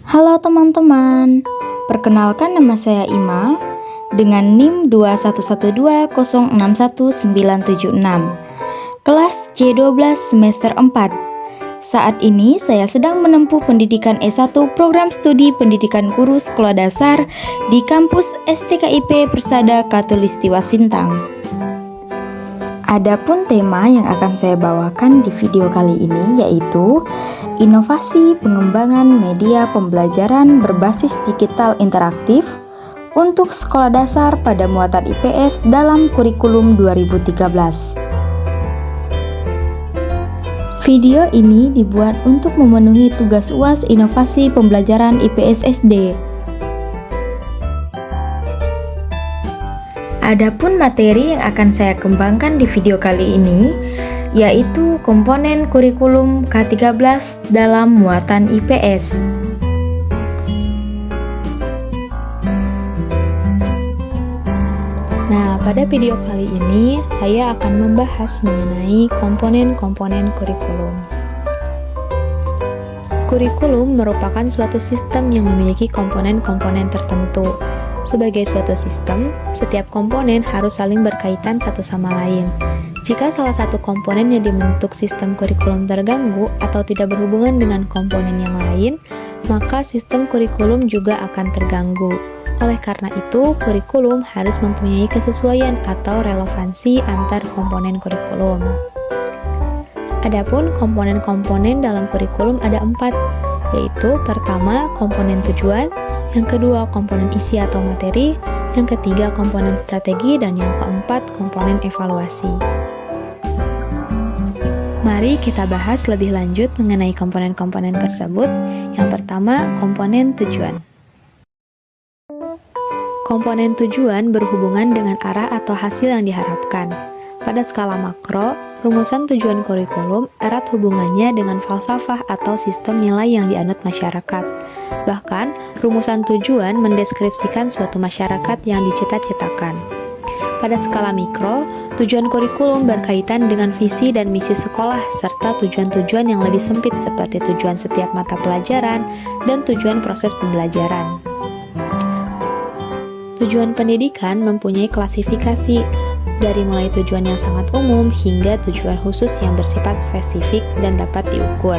Halo teman-teman, perkenalkan nama saya Ima dengan NIM 21120619976, kelas C12 semester 4. Saat ini saya sedang menempuh pendidikan S1 program studi pendidikan guru sekolah dasar di kampus STKIP Persada Katulistiwa Sintang. Adapun tema yang akan saya bawakan di video kali ini yaitu inovasi pengembangan media pembelajaran berbasis digital interaktif untuk sekolah dasar pada muatan IPS dalam kurikulum 2013. Video ini dibuat untuk memenuhi tugas UAS Inovasi Pembelajaran IPS SD. Adapun materi yang akan saya kembangkan di video kali ini yaitu komponen kurikulum K13 dalam muatan IPS. Nah, pada video kali ini saya akan membahas mengenai komponen-komponen kurikulum. Kurikulum merupakan suatu sistem yang memiliki komponen-komponen tertentu. Sebagai suatu sistem, setiap komponen harus saling berkaitan satu sama lain. Jika salah satu komponen yang dibentuk sistem kurikulum terganggu atau tidak berhubungan dengan komponen yang lain, maka sistem kurikulum juga akan terganggu. Oleh karena itu, kurikulum harus mempunyai kesesuaian atau relevansi antar komponen kurikulum. Adapun komponen-komponen dalam kurikulum ada 4, yaitu pertama komponen tujuan, yang kedua komponen isi atau materi, yang ketiga komponen strategi, dan yang keempat komponen evaluasi. Mari kita bahas lebih lanjut mengenai komponen-komponen tersebut. Yang pertama, komponen tujuan. Komponen tujuan berhubungan dengan arah atau hasil yang diharapkan. Pada skala makro, rumusan tujuan kurikulum erat hubungannya dengan falsafah atau sistem nilai yang dianut masyarakat. Bahkan, rumusan tujuan mendeskripsikan suatu masyarakat yang dicita-citakan. Pada skala mikro, tujuan kurikulum berkaitan dengan visi dan misi sekolah serta tujuan-tujuan yang lebih sempit seperti tujuan setiap mata pelajaran dan tujuan proses pembelajaran. Tujuan pendidikan mempunyai klasifikasi dari mulai tujuan yang sangat umum hingga tujuan khusus yang bersifat spesifik dan dapat diukur.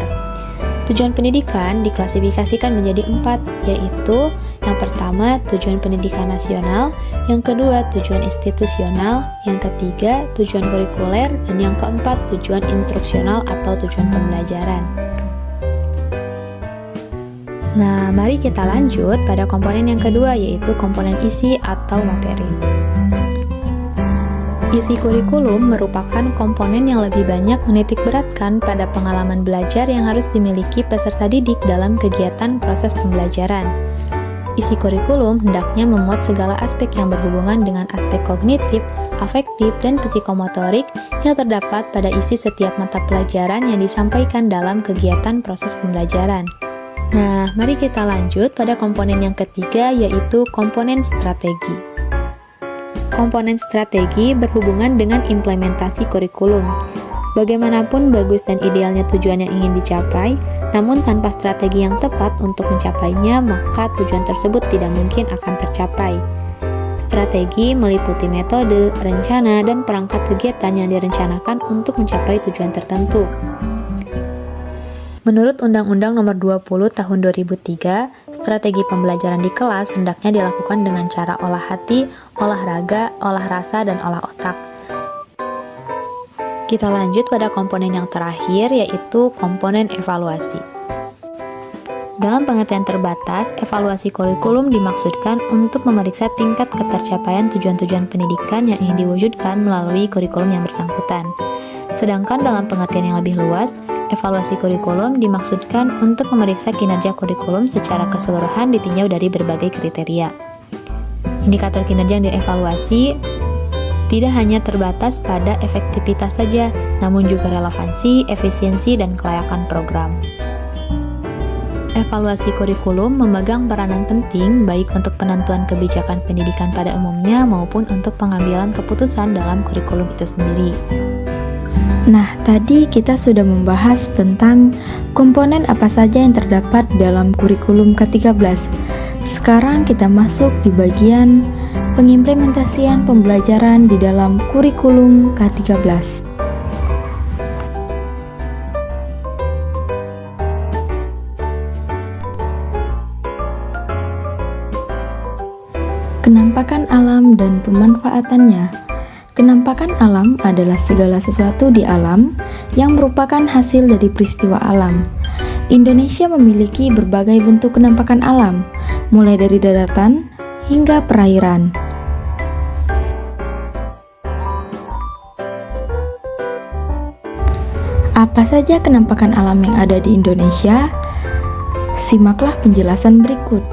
Tujuan pendidikan diklasifikasikan menjadi 4, yaitu yang pertama tujuan pendidikan nasional, yang kedua tujuan institusional, yang ketiga tujuan kurikuler, dan yang keempat tujuan instruksional atau tujuan pembelajaran. Nah, mari kita lanjut pada komponen yang kedua yaitu komponen isi atau materi. Isi kurikulum merupakan komponen yang lebih banyak menitik beratkan pada pengalaman belajar yang harus dimiliki peserta didik dalam kegiatan proses pembelajaran. Isi kurikulum hendaknya memuat segala aspek yang berhubungan dengan aspek kognitif, afektif, dan psikomotorik yang terdapat pada isi setiap mata pelajaran yang disampaikan dalam kegiatan proses pembelajaran. Nah, mari kita lanjut pada komponen yang ketiga yaitu komponen strategi. Komponen strategi berhubungan dengan implementasi kurikulum. Bagaimanapun bagus dan idealnya tujuan yang ingin dicapai, namun tanpa strategi yang tepat untuk mencapainya, maka tujuan tersebut tidak mungkin akan tercapai. Strategi meliputi metode, rencana, dan perangkat kegiatan yang direncanakan untuk mencapai tujuan tertentu. Menurut Undang-Undang Nomor 20 Tahun 2003, strategi pembelajaran di kelas hendaknya dilakukan dengan cara olah hati, olah raga, olah rasa, dan olah otak. Kita lanjut pada komponen yang terakhir yaitu komponen evaluasi. Dalam pengertian terbatas, evaluasi kurikulum dimaksudkan untuk memeriksa tingkat ketercapaian tujuan-tujuan pendidikan yang ingin diwujudkan melalui kurikulum yang bersangkutan. Sedangkan dalam pengertian yang lebih luas, evaluasi kurikulum dimaksudkan untuk memeriksa kinerja kurikulum secara keseluruhan ditinjau dari berbagai kriteria. Indikator kinerja yang dievaluasi tidak hanya terbatas pada efektivitas saja, namun juga relevansi, efisiensi, dan kelayakan program. Evaluasi kurikulum memegang peranan penting baik untuk penentuan kebijakan pendidikan pada umumnya maupun untuk pengambilan keputusan dalam kurikulum itu sendiri. Nah, tadi kita sudah membahas tentang komponen apa saja yang terdapat dalam kurikulum ke-13. Sekarang kita masuk di bagian pengimplementasian pembelajaran di dalam kurikulum ke-13. Kenampakan alam dan pemanfaatannya. Kenampakan alam adalah segala sesuatu di alam yang merupakan hasil dari peristiwa alam. Indonesia memiliki berbagai bentuk kenampakan alam, mulai dari daratan hingga perairan. Apa saja kenampakan alam yang ada di Indonesia? Simaklah penjelasan berikut.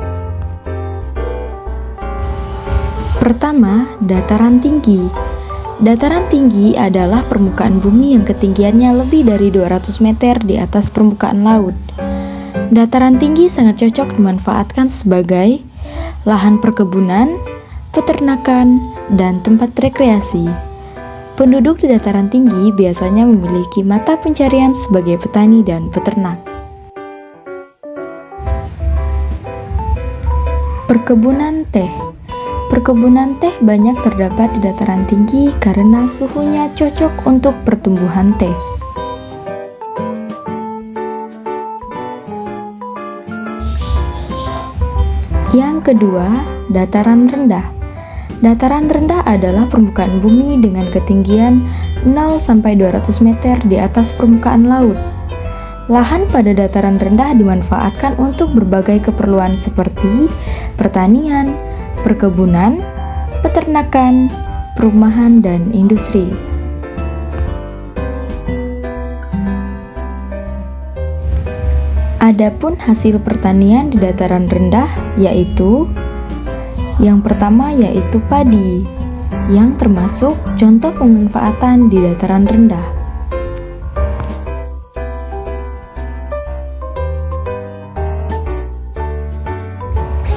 Pertama, dataran tinggi. Dataran tinggi adalah permukaan bumi yang ketinggiannya lebih dari 200 meter di atas permukaan laut. Dataran tinggi sangat cocok dimanfaatkan sebagai lahan perkebunan, peternakan, dan tempat rekreasi. Penduduk di dataran tinggi biasanya memiliki mata pencarian sebagai petani dan peternak. Perkebunan teh. Perkebunan teh banyak terdapat di dataran tinggi karena suhunya cocok untuk pertumbuhan teh. Yang kedua, dataran rendah. Dataran rendah adalah permukaan bumi dengan ketinggian 0-200 meter di atas permukaan laut. Lahan pada dataran rendah dimanfaatkan untuk berbagai keperluan seperti pertanian, perkebunan, peternakan, perumahan, dan industri. Adapun hasil pertanian di dataran rendah yaitu yang pertama yaitu padi, yang termasuk contoh pemanfaatan di dataran rendah.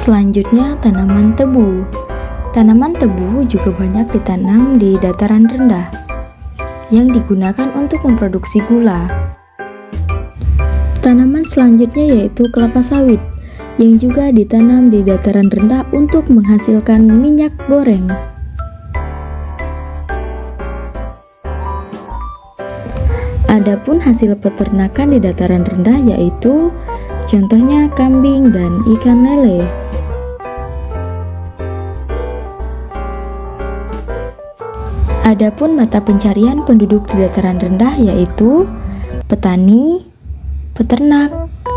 Selanjutnya, tanaman tebu. Tanaman tebu juga banyak ditanam di dataran rendah, yang digunakan untuk memproduksi gula. Tanaman selanjutnya yaitu kelapa sawit, yang juga ditanam di dataran rendah untuk menghasilkan minyak goreng. Adapun hasil peternakan di dataran rendah yaitu contohnya kambing dan ikan lele. Adapun mata pencarian penduduk di dataran rendah yaitu petani, peternak,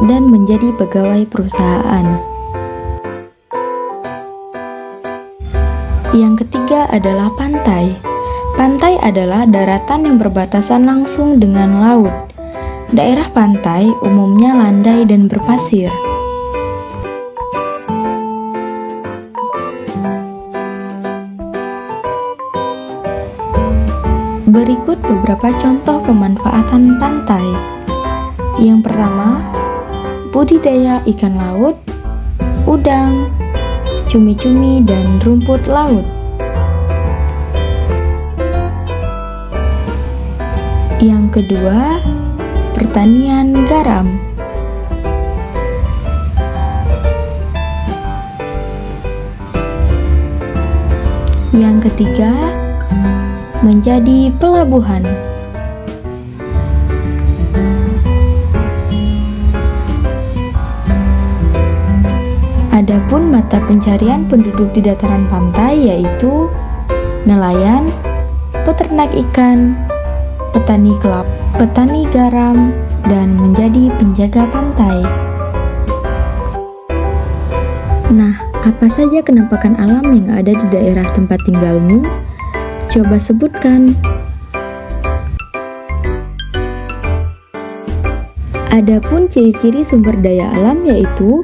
dan menjadi pegawai perusahaan. Yang ketiga adalah pantai. Pantai adalah daratan yang berbatasan langsung dengan laut. Daerah pantai umumnya landai dan berpasir. Berikut beberapa contoh pemanfaatan pantai. Yang pertama, budidaya ikan laut, udang, cumi-cumi, dan rumput laut. Yang kedua, pertanian garam. Yang ketiga, menjadi pelabuhan. Adapun mata pencarian penduduk di dataran pantai yaitu nelayan, peternak ikan, petani kelapa, petani garam, dan menjadi penjaga pantai. Nah, apa saja kenampakan alam yang ada di daerah tempat tinggalmu? Coba sebutkan. Adapun ciri-ciri sumber daya alam yaitu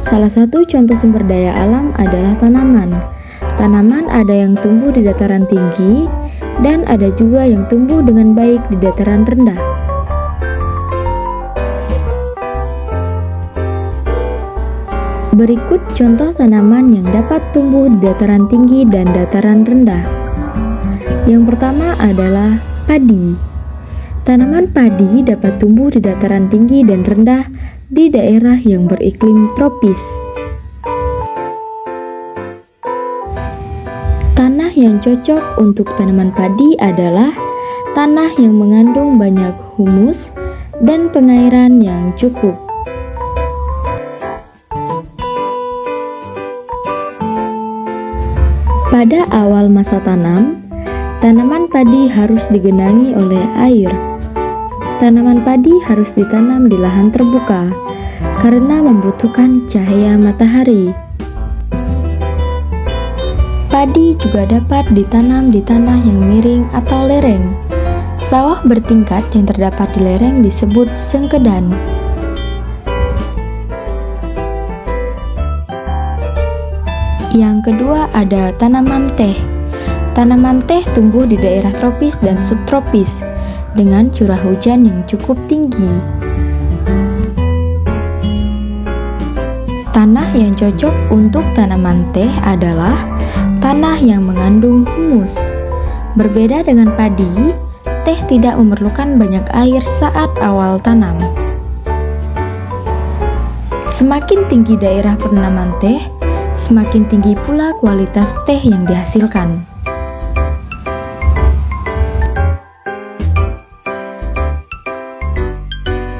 salah satu contoh sumber daya alam adalah tanaman. Tanaman ada yang tumbuh di dataran tinggi dan ada juga yang tumbuh dengan baik di dataran rendah. Berikut contoh tanaman yang dapat tumbuh di dataran tinggi dan dataran rendah. Yang pertama adalah padi. Tanaman padi dapat tumbuh di dataran tinggi dan rendah di daerah yang beriklim tropis. Tanah yang cocok untuk tanaman padi adalah tanah yang mengandung banyak humus dan pengairan yang cukup. Pada awal masa tanam, tanaman padi harus digenangi oleh air. Tanaman padi harus ditanam di lahan terbuka karena membutuhkan cahaya matahari. Padi juga dapat ditanam di tanah yang miring atau lereng. Sawah bertingkat yang terdapat di lereng disebut sengkedan. Yang kedua ada tanaman teh. Tanaman teh tumbuh di daerah tropis dan subtropis dengan curah hujan yang cukup tinggi. Tanah yang cocok untuk tanaman teh adalah tanah yang mengandung humus. Berbeda dengan padi, teh tidak memerlukan banyak air saat awal tanam. Semakin tinggi daerah penanaman teh, semakin tinggi pula kualitas teh yang dihasilkan.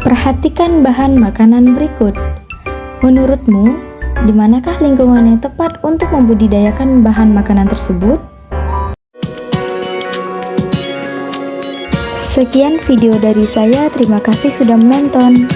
Perhatikan bahan makanan berikut. Menurutmu, di manakah lingkungan yang tepat untuk membudidayakan bahan makanan tersebut? Sekian video dari saya, terima kasih sudah menonton.